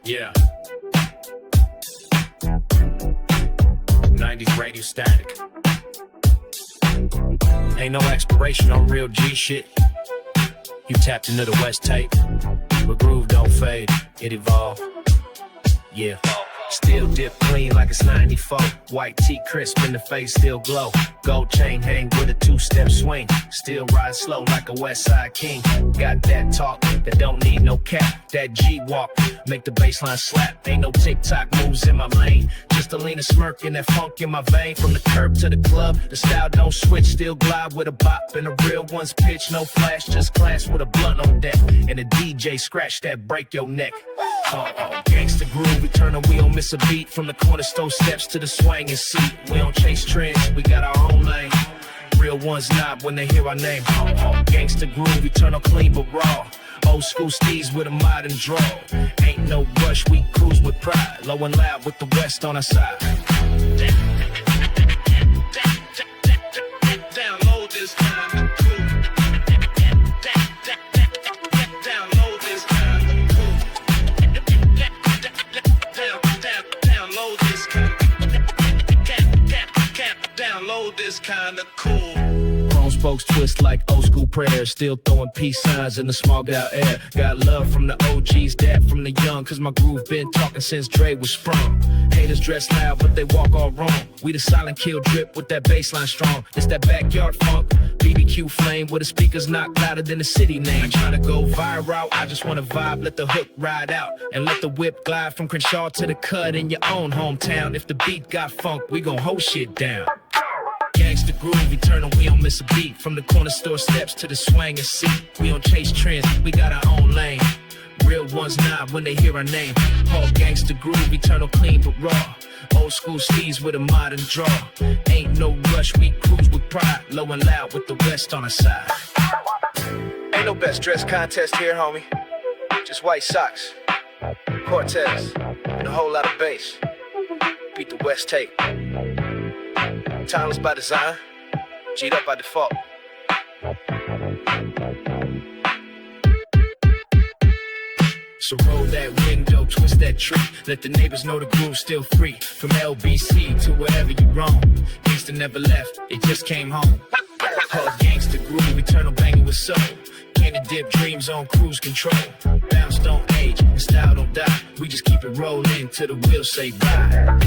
Yeah. 90s radio static. Ain't no expiration on real G shit. You tapped into the West tape, but groove don't fade, it evolved. Yeah. Still dip clean like it's 94. White tee crisp in the face, still glow. Gold chain hang with a two-step swing. Still ride slow like a West Side King. Got that talk that don't need no cap. That G-walk make the baseline slap. Ain't no TikTok moves in my lane. Just a lean and smirk and that funk in my vein. From the curb to the club, the style don't switch. Still glide with a bop and a real one's pitch. No flash, just clash with a blunt on deck. And a DJ scratch that break your neck. Gangsta groove, we turn and we don't miss a beat. From the corner store steps to the swinging seat. We don't chase trends, we got our own lane. Real ones nod when they hear our name. Gangsta groove, we turn on clean but raw. Old school steez with a modern draw. Ain't no rush, we cruise with pride. Low and loud with the West on our side. Download this kind of groove. Download this kind of groove. Download this kind of download this kind of cool. Chrome spokes twist like old school prayers. Still throwing peace signs in the small out air. Got love from the OGs, dad from the young. Cause my groove been talking since Dre was sprung. Haters dress loud but they walk all wrong. We the silent kill drip with that baseline strong. It's that backyard funk, BBQ flame. Where the speakers knock louder than the city name. Tryna go viral, I just wanna vibe. Let the hook ride out and let the whip glide from Crenshaw to the cut in your own hometown. If the beat got funk, we gon' hold shit down. Gangsta groove, eternal, we don't miss a beat. From the corner store steps to the swinging seat. We don't chase trends, we got our own lane. Real ones nod when they hear our name. All gangsta groove, eternal, clean but raw. Old school steez with a modern draw. Ain't no rush, we cruise with pride. Low and loud with the West on our side. Ain't no best dress contest here, homie. Just white socks, Cortez, and a whole lot of bass. Beat the West tape. Timeless by design, G'd up by default. So roll that window, twist that tree. Let the neighbors know the groove's still free. From LBC to wherever you roam. Gangsta never left, it just came home. Hard gangsta groove, eternal banging with soul. Candy dip dreams on cruise control. Bounce don't age, and style don't die. We just keep it rolling till the wheels say bye.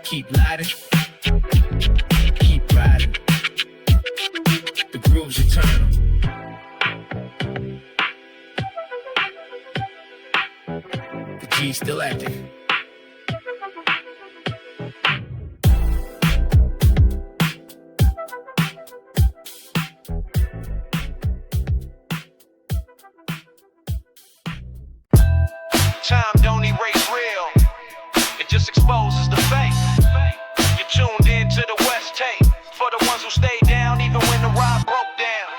Keep lighting, keep riding. The groove's eternal. The G's still active. Time don't erase real, it just exposes the fake. You're tuned in to the West tape, for the ones who stay down even when the ride broke down.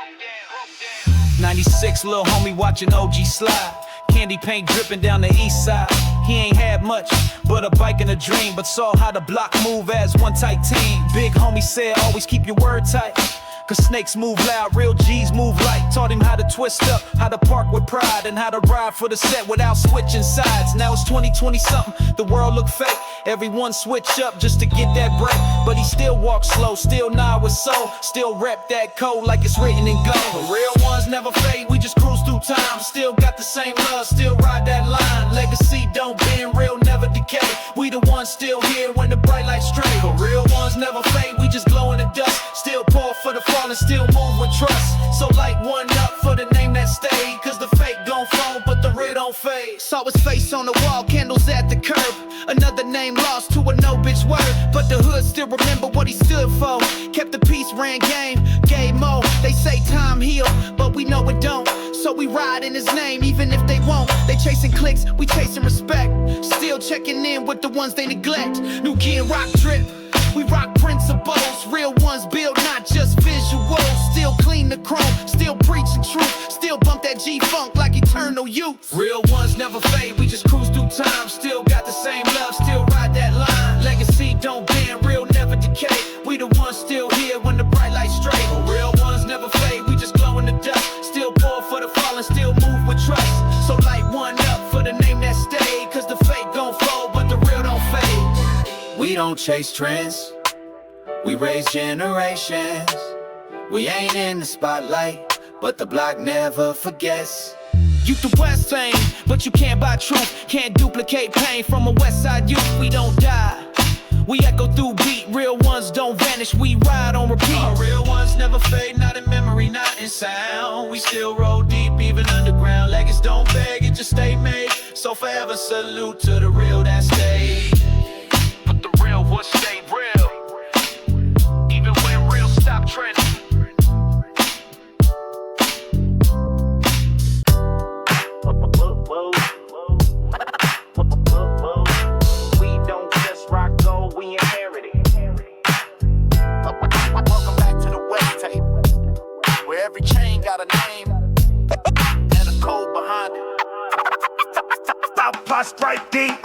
96, little homie watching OG slide. Candy paint dripping down the east side. He ain't had much, but a bike and a dream. But saw how the block move as one tight team. Big homie said, always keep your word tight. Cause snakes move loud, real G's move light. Taught him how to twist up, how to park with pride, and how to ride for the set without switching sides. Now it's 2020 something, the world look fake. Everyone switch up just to get that break. But he still walk slow, still nod with soul. Still rep that code like it's written in gold. The real ones never fade, we just cruise through time. Still got the same love, still ride that line. Legacy don't bend, real never decay. We the ones still here when the bright lights stray. The real ones never fade, we just glow in the dust. Still pour for the fall and still move with trust. So light one up for the name that stayed. Cause the fake gon' fall, but the real don't fade. Saw his face on the wall, candles at the curb. Another name lost to a no bitch word. But the hood still remember what he stood for. Kept the peace, ran game, gave more. They say time heal, but we know it don't. So we ride in his name, even if they won't. They chasing clicks, we chasing respect. Still checking in with the ones they neglect. New gear rock drip, we rock principles. Real ones build, not just visuals. Still clean the chrome, still preaching truth. Still bump that G-funk like eternal youth. Real ones never fade, we just cruise through time. Still got the same love, still ride that line. Legacy don't bend, real never decay. We the ones still here when the bright lights stray. Real ones never fade, we just glow in the dust. Still pour for the fall and still move with trust. So don't chase trends, we raise generations. We ain't in the spotlight, but the block never forgets. You the West fame, but you can't buy truth. Can't duplicate pain from a West Side youth. We don't die, we echo through beat. Real ones don't vanish, we ride on repeat. Our real ones never fade, not in memory, not in sound. We still roll deep, even underground. Legacies don't beg, it just stay made. So forever salute to the real that stay. But the real ones stay real, even when real stop trending. Every chain got a name and a code behind it. Stop, strike deep.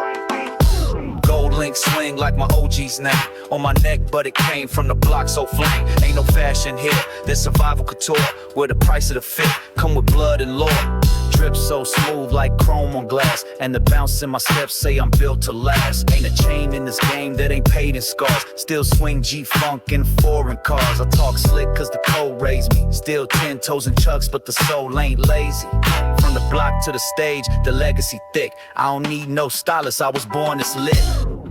Gold link swing like my OG's name on my neck, but it came from the block, so flame. Ain't no fashion here, this survival couture, where the price of the fit come with blood and lore. Drip so smooth like chrome on glass, and the bounce in my steps say I'm built to last. Ain't a chain in this game that ain't paid in scars. Still swing G-Funk in foreign cars. I talk slick cause the code raised me. Still 10 toes and chucks, but the soul ain't lazy. From the block to the stage, the legacy thick. I don't need no stylist, I was born this lit.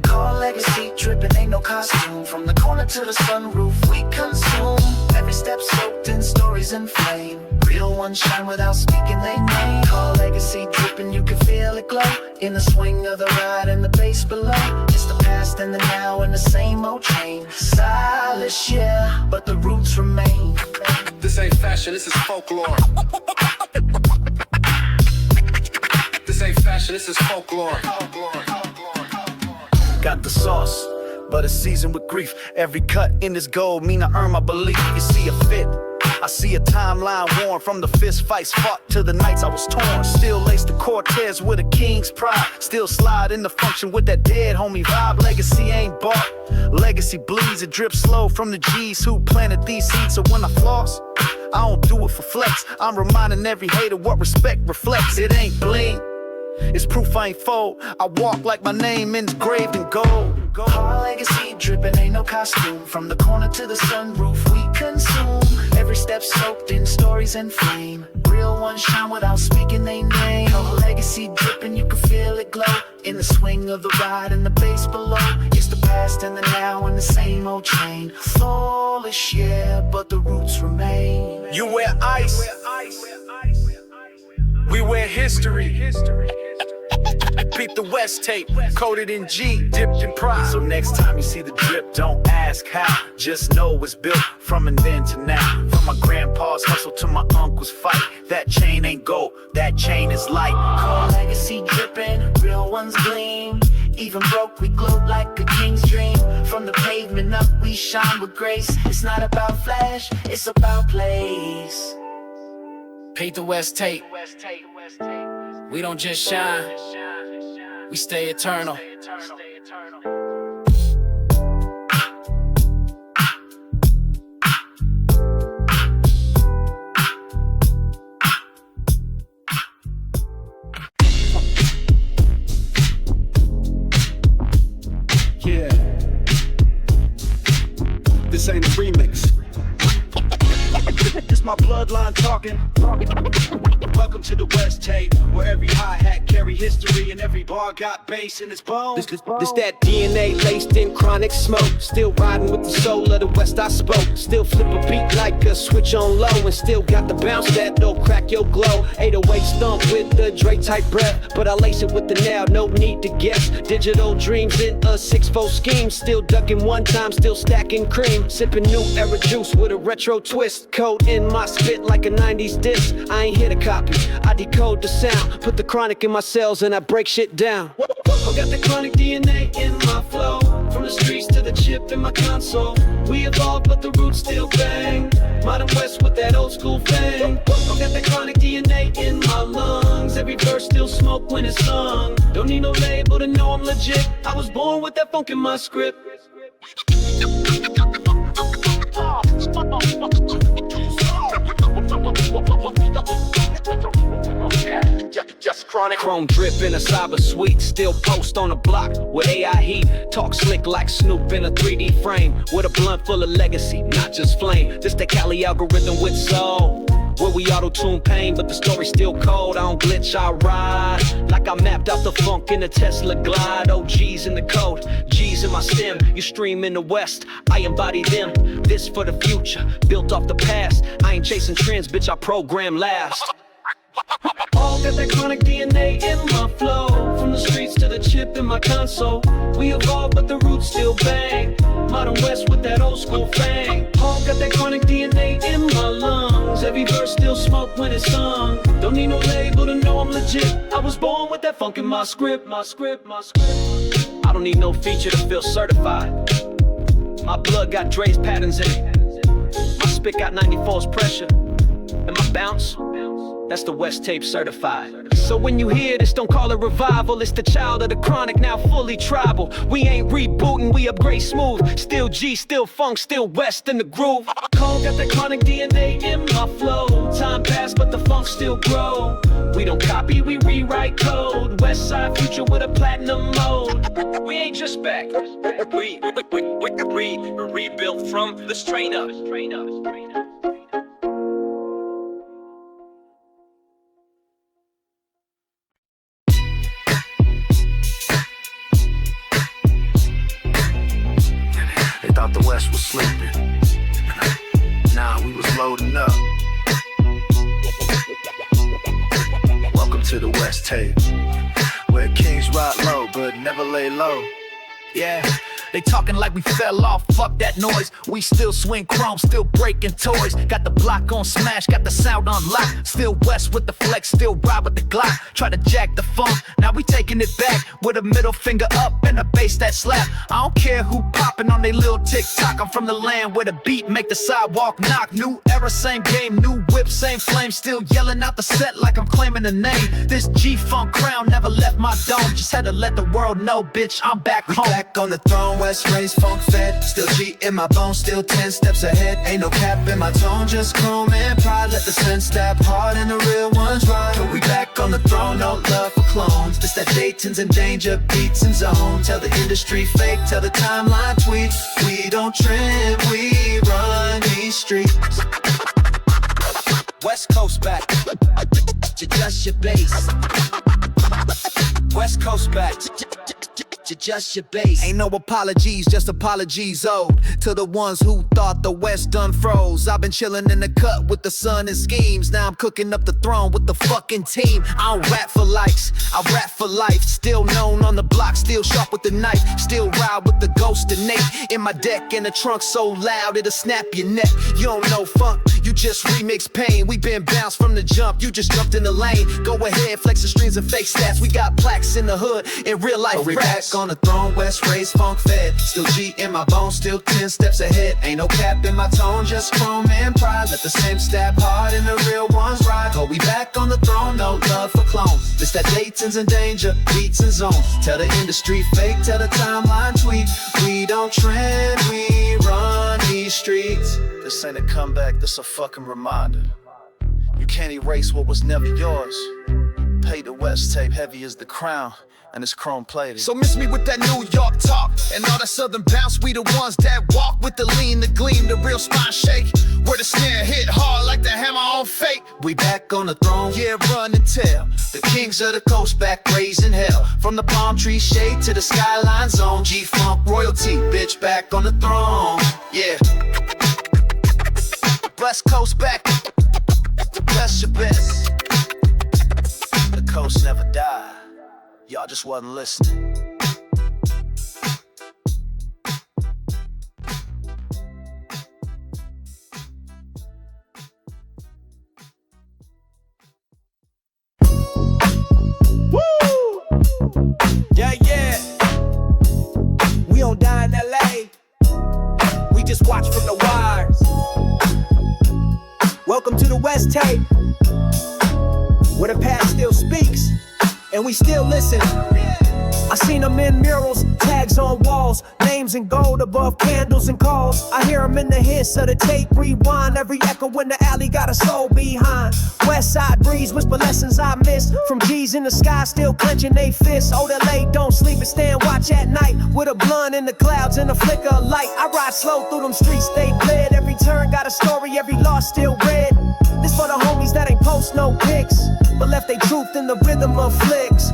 Call legacy dripping, ain't no costume. From the corner to the sunroof, we consume. Every step soaked in stories and flame. Real ones shine without speaking their name. Call legacy dripping, you can feel it glow. In the swing of the ride and the bass below. It's the past and the now and the same old chain. Stylish, yeah, but the roots remain. This ain't fashion, this is folklore. This ain't fashion, this is folklore. Got the sauce, but it's seasoned with grief. Every cut in this gold mean I earn my belief. You see a fit, I see a timeline worn from the fist fights fought to the nights I was torn. Still lace the Cortez with a king's pride. Still slide in the function with that dead homie vibe. Legacy ain't bought, legacy bleeds. It drips slow from the G's who planted these seeds. So when I floss, I don't do it for flex. I'm reminding every hater what respect reflects. It ain't bling, it's proof I ain't fold. I walk like my name engraved in gold. Call legacy dripping, ain't no costume. From the corner to the sunroof, we consume. Every step soaked in stories and flame. Real ones shine without speaking their name. Call legacy dripping, you can feel it glow. In the swing of the ride and the bass below. It's the past and the now and the same old chain. Flawless, yeah, but the roots remain. You wear ice, we wear history. Beat the West tape, coated in G, dipped in pride. So next time you see the drip, don't ask how. Just know it's built from and then to now. From my grandpa's hustle to my uncle's fight. That chain ain't gold, that chain is light. Call legacy dripping, real ones gleam. Even broke, we glow like a king's dream. From the pavement up, we shine with grace. It's not about flash, it's about place. Paint the West tape. We don't just shine, we stay eternal. Yeah, this ain't a remix. It's my bloodline talking. Welcome to the West tape, where every hi-hat carry history and every bar got bass in its bones. This that DNA laced in chronic smoke. Still riding with the soul of the West I spoke. Still flip a beat like a switch on low. And still got the bounce that'll crack your glow. 808 stump with the Dre type breath. But I lace it with the now, no need to guess. Digital dreams in a 6-4 scheme. Still ducking one time, still stacking cream. Sipping new era juice with a retro twist. Code in my spit like a 90s disc. I ain't here to copy, I decode the sound. Put the chronic in my cells and I break shit down. I got the chronic DNA in my flow. From the streets to the chip in my console. We evolved but the roots still bang. Modern West with that old school fang. I got the chronic DNA in my lungs. Every verse still smoke when it's sung. Don't need no label to know I'm legit. I was born with that funk in my script. Just chronic. Chrome drip in a cyber suite, still post on the block with AI heat. Talk slick like Snoop in a 3D frame, with a blunt full of legacy, not just flame. This the Cali algorithm with soul, where we auto-tune pain, but the story's still cold. I don't glitch, I ride like I mapped out the funk in a Tesla Glide. OG's in the code, G's in my stem. You stream in the West, I embody them. This for the future, built off the past. I ain't chasing trends, bitch, I program last. All got that chronic DNA in my flow, from the streets to the chip in my console. We evolved, but the roots still bang. Modern West with that old school fang. All got that chronic DNA in my lungs. Every verse still smoke when it's sung. Don't need no label to know I'm legit. I was born with that funk in my script, my script, my script. I don't need no feature to feel certified. My blood got Dre's patterns in it. My spit got 94's pressure. And my bounce, that's the West tape certified. So when you hear this, don't call it revival. It's the child of the chronic, now fully tribal. We ain't rebooting, we upgrade smooth. Still G, still funk, still West in the groove. Cole got that chronic DNA in my flow. Time passed, but the funk still grow. We don't copy, we rewrite code. West side future with a platinum mode. We ain't just back, we rebuilt from the strain up. Thought the West was sleeping. Nah, we was loading up. Welcome to the West tape, where kings ride low but never lay low. Yeah, they talking like we fell off, fuck that noise. We still swing chrome, still breaking toys. Got the block on smash, got the sound on lock. Still West with the flex, still ride with the Glock. Try to jack the funk, now we taking it back. With a middle finger up and a bass that slap. I don't care who popping on they little TikTok. I'm from the land where the beat make the sidewalk knock. New era, same game, new whip, same flame. Still yelling out the set like I'm claiming a name. This G-Funk crown never left my dome. Just had to let the world know, bitch, I'm back home. Back on the throne, West raised, funk fed. Still G in my bones, still 10 steps ahead. Ain't no cap in my tone, just chrome and pride. Let the sense stab hard and the real ones ride. But we back on the throne, no love for clones. This that Dayton's in danger, beats and zone. Tell the industry fake, tell the timeline tweet. We don't trend, we run these streets. West Coast back, adjust your bass. West Coast back, adjust your bass. Ain't no apologies, just apologies owed to the ones who thought the West done froze. I've been chilling in the cut with the sun and schemes. Now I'm cooking up the throne with the fucking team. I don't rap for likes, I rap for life. Still known on the block, still sharp with the knife. Still ride with the ghost of Nate. In my deck, in the trunk so loud it'll snap your neck. You don't know funk, you just remix pain. We been bounced from the jump, you just jumped in the lane. Go ahead, flex the strings and fake stats. We got plaques in the hood, in real life raps. On the throne, West raised, funk fed. Still G in my bones, still 10 steps ahead. Ain't no cap in my tone, just chrome and pride. Let the same stab hard and the real ones ride. Oh, we back on the throne, no love for clones. This that Dayton's in danger, beats and zones. Tell the industry fake, tell the timeline tweet. We don't trend, we run these streets. This ain't a comeback, this a fucking reminder. You can't erase what was never yours. Pay the West tape, heavy as the crown, and it's chrome plated. So miss me with that New York talk and all that southern bounce. We the ones that walk with the lean, the gleam, the real spine shake. Where the snare hit hard like the hammer on fate. We back on the throne, yeah, run and tell. The kings of the coast back raising hell. From the palm tree shade to the skyline zone. G-Funk royalty, bitch, back on the throne, yeah. West Coast back, the best your best. The coast never died, y'all just wasn't listening. Woo! Yeah, yeah. We don't die in LA. We just watch from the wires. Welcome to the West tape, where the past still speaks and we still listen. I seen them in murals, tags on walls, names in gold above candles and calls. I hear them in the hiss of the tape rewind. Every echo in the alley got a soul behind. West side breeze, whisper lessons I miss. From G's in the sky, still clenching they fists. Oh, LA, don't sleep and stand watch at night. With a blunt in the clouds and a flicker of light. I ride slow through them streets, stay bled. Every turn got a story, every loss still read. This for the homies that ain't post no pics, but left they truth in the rhythm of flicks.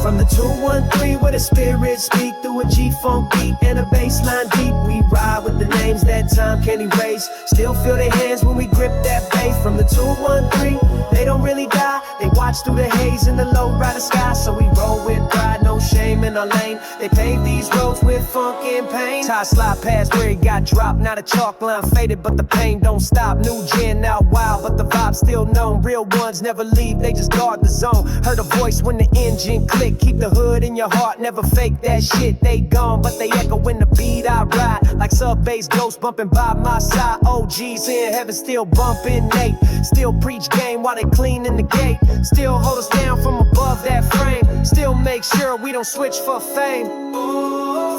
From the 213 where the spirits speak through a G-funk beat and a bass line deep. We ride with the names that time can't erase. Still feel their hands when we grip that bass. From the 213, they don't really die. They watch through the haze in the low-rider sky. So we roll with pride, no shame in our lane. They pave these roads with funk and pain. Tie slide past where he got dropped. Now the chalk line faded, but the pain don't stop. New gen now wild, but the vibe still known. Real ones never leave, they just guard the zone. Heard a voice when the engine click. Keep the hood in your heart, never fake that shit. They gone, but they echo when the beat I ride. Like sub-bass ghosts bumping by my side. OGs in heaven still bumping Nate. Still preach game while they clean in the gate. Still hold us down from above that frame. Still make sure we don't switch for fame.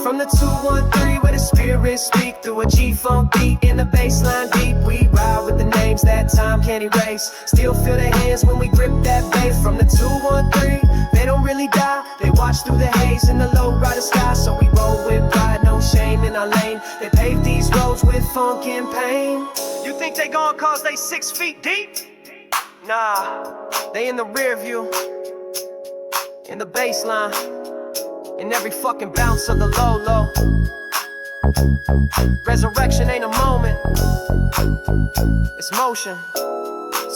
From the 213 where the spirits speak through a G-funk beat in the bassline deep. We ride with the names that time can't erase. Still feel their hands when we grip that bass. From the 213, they don't really die. They watch through the haze in the low-rider sky. So we roll with pride, no shame in our lane. They pave these roads with funk and pain. You think they gone cause they 6 feet deep? Nah, they in the rear view, in the baseline, in every fucking bounce of the low-low. Resurrection ain't a moment, it's motion.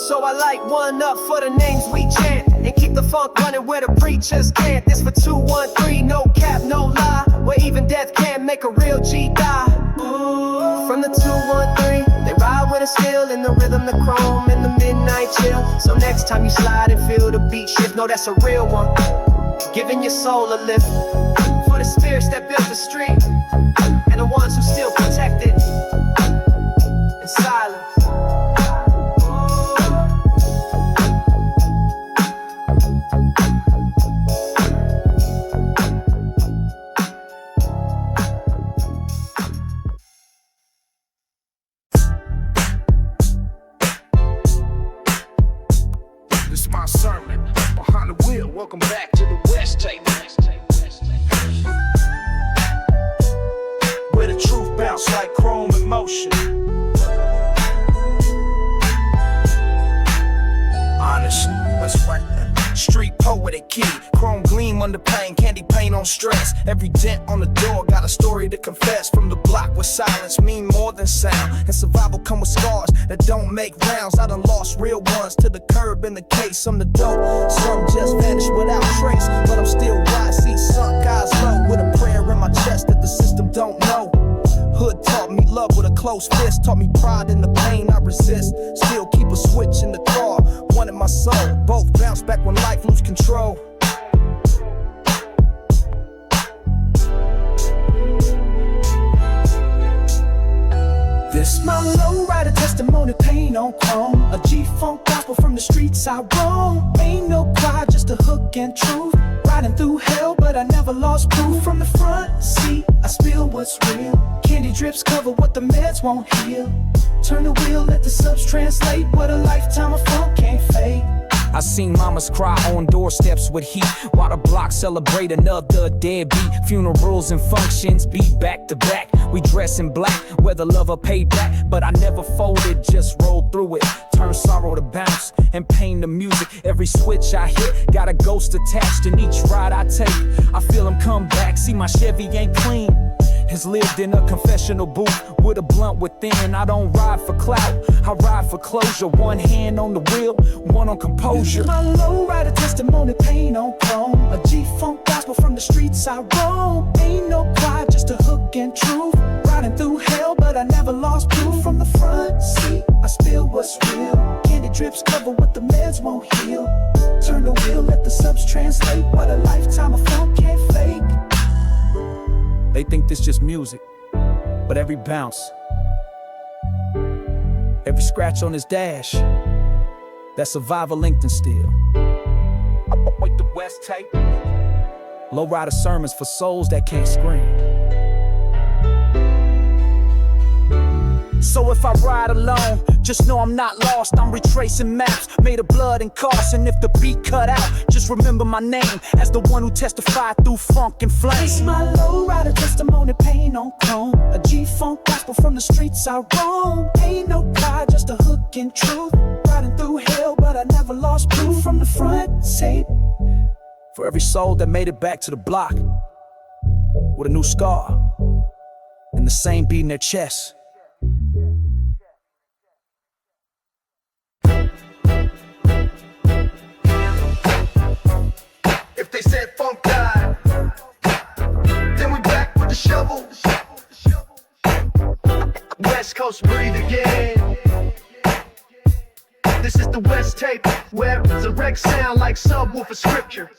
So I light one up for the names we chant, and keep the funk running where the preachers can't. This for 213, no cap, no lie, where even death can't make a real G die. From the 213, they ride with a skill in the rhythm, the chrome, and the midnight chill. So next time you slide and feel the beat shift, know that's a real one, giving your soul a lift. For the spirits that built the street, and the ones who still protect it in silence. Sermon behind the wheel. Welcome back to the West Tape, where the truth bounce like chrome in motion. Honest, that's right. Street poetic key, chrome gleam under pain, candy paint on stress. Every dent on the door got a story to confess. From the block where silence mean more than sound, and survival come with scars that don't make rounds. I done lost real ones to the curb in the case. Some the dope, some just vanished without trace. But I'm still wise, see sunk eyes low, with a prayer in my chest that the system don't know. Hood taught me love with a close fist, taught me pride in the pain I resist. Still keep a switch in the car, one in my soul. Both bounce back when life lose control. This my low-rider testimony, pain on chrome. A G-funk gospel from the streets I roam. Ain't no pride, just a hook and truth. Riding through hell, but I never lost proof. From the front seat, I spill what's real. Candy drips cover what the meds won't heal. Turn the wheel, let the subs translate what a lifetime of funk can't fade. I seen mamas cry on doorsteps with heat, while the block celebrate another deadbeat. Funerals and functions beat back to back. We dress in black, whether love or payback. But I never folded, just rolled through it. Turn sorrow to bounce and pain to music. Every switch I hit got a ghost attached, in each ride I take I feel him come back. See, my Chevy ain't clean, has lived in a confessional booth with a blunt within. I don't ride for clout, I ride for closure. One hand on the wheel, one on composure. My low-rider testimony, pain on chrome. A G-funk gospel from the streets I roam. Ain't no pride, just a hook and truth. Riding through hell, but I never lost proof. From the front seat, I spill what's real. Candy drips cover what the meds won't heal. Turn the wheel, let the subs translate what a lifetime of funk can't fake. They think this just music, but every bounce, every scratch on his dash, that survivor LinkedIn still. With the West Tape, Lowrider sermons for souls that can't scream. So if I ride alone, just know I'm not lost. I'm retracing maps made of blood and cost. And if the beat cut out, just remember my name as the one who testified through funk and flame. It's my lowrider testimony, pain on chrome. A G-funk gospel from the streets I roam. Ain't no pride, just a hook and truth. Riding through hell, but I never lost proof. From the front, say for every soul that made it back to the block with a new scar and the same beat in their chest. If they said funk died, then we back with the shovel. West Coast breathe again. This is the West tape, where resurrect sound like subwoofer scripture.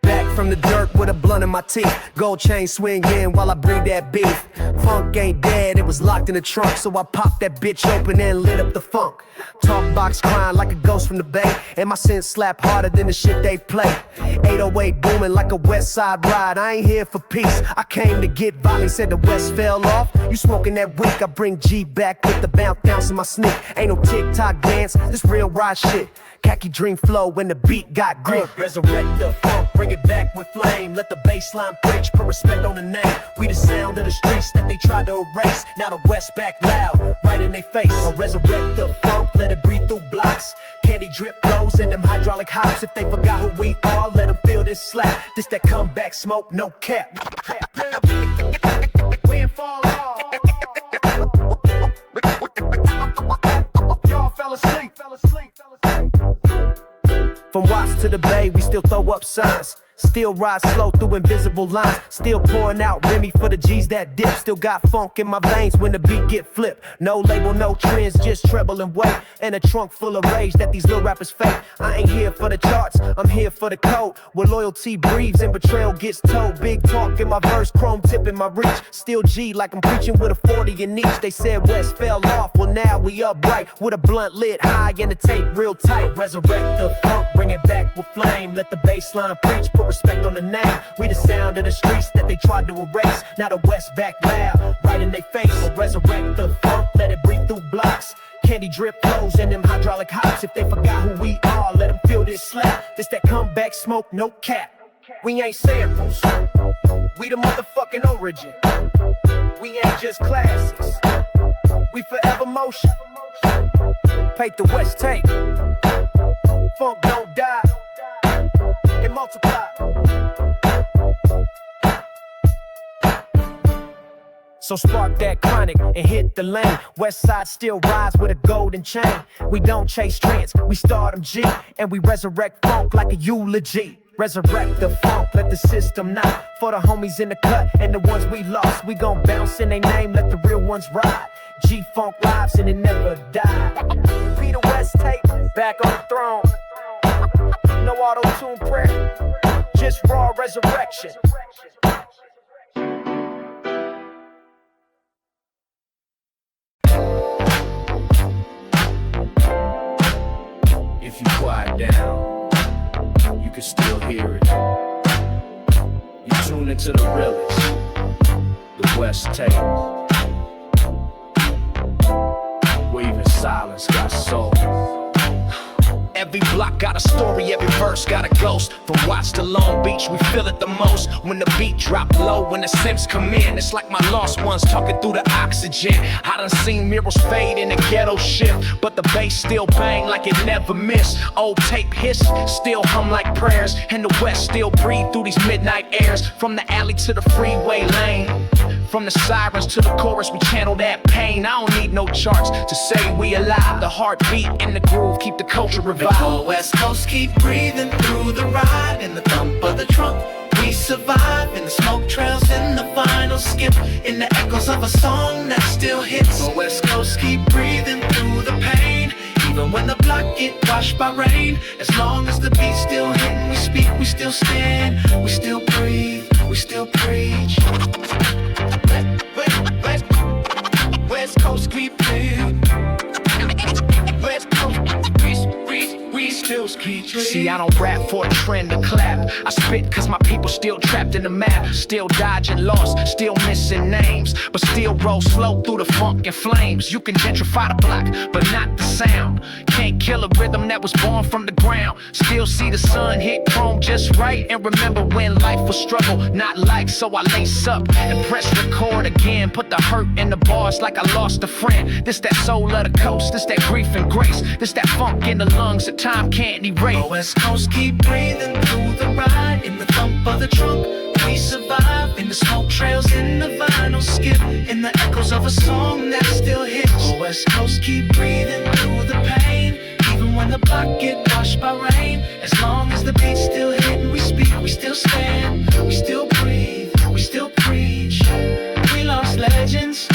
Back from the dirt with a blunt in my teeth. Gold chain swinging while I breathe that beef. Funk ain't dead, it was locked in the trunk. So I popped that bitch open and lit up the funk. Talk box crying like a ghost from the bay. And my sins slap harder than the shit they play. 808 booming like a west side ride. I ain't here for peace, I came to get violent. Said the west fell off, you smoking that weak. I bring G back with the bounce in my sneak. Ain't no TikTok dance, this real ride shit. Khaki dream flow when the beat got grip. Resurrect the funk, bring it back with flame. Let the baseline preach, put respect on the name. We the sound of the streets that they tried to erase. Now the West back loud, right in their face. So resurrect the funk, let it breathe through blocks. Candy drip flows in them hydraulic hops. If they forgot who we are, let them feel this slap. This that comeback smoke, no cap. We ain't fall off. Y'all fell asleep. From Watts to the Bay, we still throw up signs. Still ride slow through invisible lines. Still pouring out Remy for the G's that dip. Still got funk in my veins when the beat get flipped. No label, no trends, just treble and weight. And a trunk full of rage that these little rappers fake. I ain't here for the charts, I'm here for the code. Where loyalty breathes and betrayal gets told. Big talk in my verse, chrome tip in my reach. Still G like I'm preaching with a 40 in each. They said West fell off, well now we upright. With a blunt lit high and the tape real tight. Resurrect the funk, bring it back with flame. Let the baseline preach, put respect on the name. We the sound of the streets that they tried to erase. Now the West back loud, right in their face. So resurrect the funk, let it breathe through blocks. Candy drip flows and them hydraulic hops. If they forgot who we are, let them feel this slap. This that comeback smoke, no cap. We ain't samples, we the motherfucking origin. We ain't just classics, we forever motion. Paint the West tape, funk don't die, it multiply. So spark that chronic and hit the lane. West side still rides with a golden chain. We don't chase trends, we start them G. And we resurrect funk like a eulogy. Resurrect the funk, let the system knock. For the homies in the cut and the ones we lost. We gon' bounce in their name, let the real ones ride. G-Funk lives and it never died. Peter West tape, back on the throne. No auto-tune prayer, just raw resurrection. If you quiet down, you can still hear it. You tune into the realest, the West tape. Where even silence got soul. Every block got a story, every verse got a ghost. From Watts to Long Beach, we feel it the most. When the beat drop low, when the synths come in, it's like my lost ones talking through the oxygen. I done seen mirrors fade in the ghetto shift, but the bass still bang like it never missed. Old tape hiss, still hum like prayers, and the West still breathe through these midnight airs. From the alley to the freeway lane, from the sirens to the chorus, we channel that pain. I don't need no charts to say we alive. The heartbeat and the groove keep the culture revived. The whole West Coast keep breathing through the ride. In the thump of the trunk, we survive. In the smoke trails, in the vinyl skip, in the echoes of a song that still hits. The West Coast keep breathing through the pain. Even when the block get washed by rain. As long as the beat's still hitting, we speak, we still stand. We still breathe, we still preach. West Coast keep breathing. West Coast, we still keep breathing. See, I don't rap for a trend to clap. I spit cause my people still trapped in the map. Still dodging lost, still missing names, but still roll slow through the funk and flames. You can gentrify the block, but not the sound. Can't kill a rhythm that was born from the ground. Still see the sun hit chrome just right. And remember when life was struggle, not like. So I lace up and press record again. Put the hurt in the bars like I lost a friend. This that soul of the coast, this that grief and grace. This that funk in the lungs that time can't erase. The West Coast keep breathing through the ride. In the thump of the trunk, we survive. In the smoke trails, in the vinyl skip. In the echoes of a song that still hits. The West Coast keep breathing through the pain. Even when the block get washed by rain. As long as the beat's still hitting, we speak, we still stand. We still breathe, we still preach. We lost legends,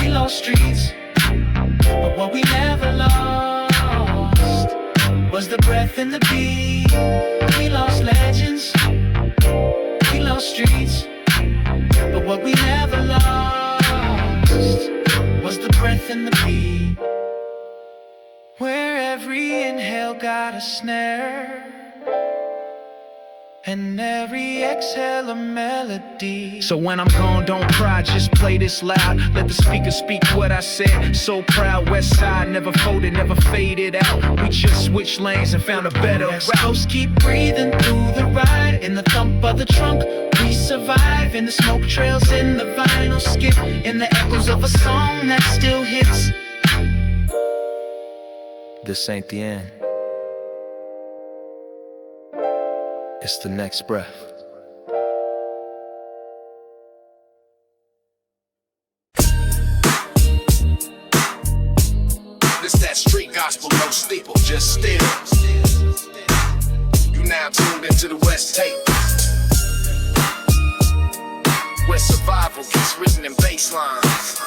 we lost streets. But what we never lost was the breath and the beat. We lost legends, we lost streets. But what we never lost was the breath and the beat. Where every inhale got a snare, and every exhale a melody. So when I'm gone, don't cry, just play this loud. Let the speaker speak what I said. So proud, West Side never folded, never faded out. We just switched lanes and found a better West Coast keep breathing through the ride. In the thump of the trunk, we survive. In the smoke trails, in the vinyl skip. In the echoes of a song that still hits. This ain't the end. It's the next breath. This that street gospel, no steeple, just still. You now tuned into the West Tape, where survival gets written in bass lines.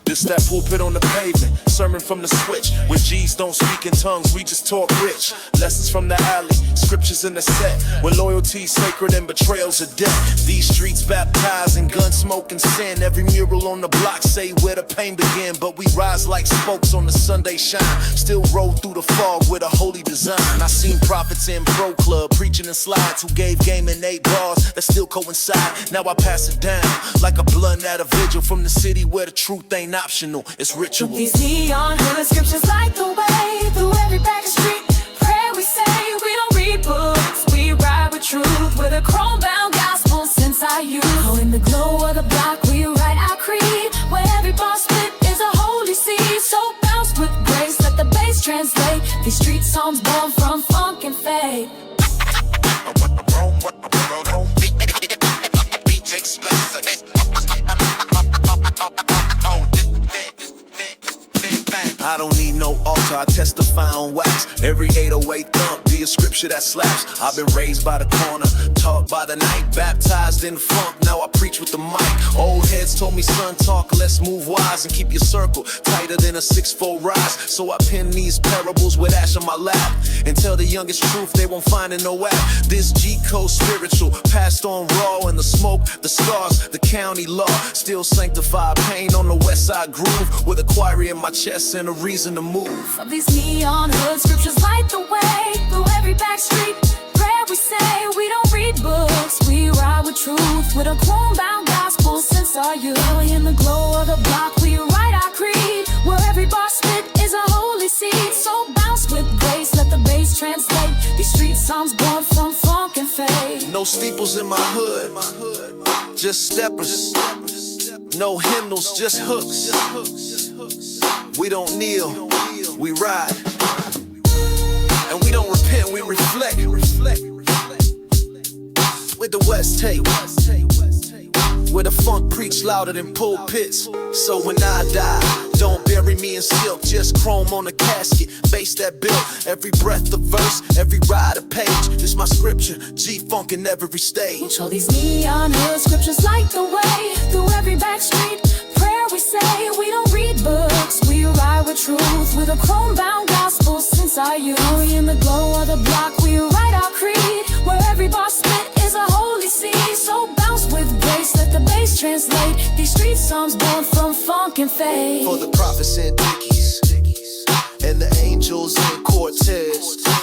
This that pulpit on the pavement, sermon from the switch. Where G's don't speak in tongues, we just talk rich. Lessons from the alley, scriptures in the set. Where loyalty's sacred and betrayal's a debt. These streets baptized in gun smoke and sin. Every mural on the block say where the pain began. But we rise like spokes on the Sunday shine. Still roll through the fog with a holy design. I seen prophets in pro club preaching in slides who gave game in 8 bars that still coincide. Now I pass it down like a blunt at a vigil from the city where the truth ain't optional, it's ritual. These neon hood scriptures light the way through every back street. Prayer we say, we don't read books, we ride with truth. With a chrome-bound gospel since our youth. Oh, in the glow of the block we write our creed. Where every bar split is a holy seed. So bounce with grace, let the bass translate. These street songs born from funk and fade. I don't need no altar, I testify on wax. Every 808 thump be a scripture that slaps. I've been raised by the corner, taught by the night, baptized in funk, now I preach with the mic. Old heads told me, son, talk, let's move wise and keep your circle tighter than a 6'4" rise. So I pen these parables with ash on my lap and tell the youngest truth they won't find in no app. This G-code spiritual, passed on raw in the smoke, the scars, the county law. Still sanctified, pain on the west side groove with a quarry in my chest and a reason to move. Of these neon hood scriptures light the way through every back street. Prayer we say, we don't read books, we ride with truth. With a chrome-bound gospel since our youth. In the glow of the block we write our creed. Where every bar split is a holy seed. So bounce with grace, let the bass translate. These street songs born from funk and fade. No steeples in my hood, just steppers. No hymnals, just hooks. We don't kneel, we ride. And we don't repent, we reflect. With the West Tape, where the funk preach louder than pulpits. So when I die, don't bury me in silk, just chrome on the casket. Base that built, every breath a verse, every ride a page. This my scripture, G-funk in every stage. So these neon hood scriptures light the way through every back street. Prayer we say, we don't read books, we ride with truth. With a chrome-bound gospel since our youth. In the glow of the block we write our creed. Where every bar split is a holy seed. So bounce with grace, bass, let the bass translate. These street songs born from funk and faith. For the prophets and dickies, and the angels and Cortez.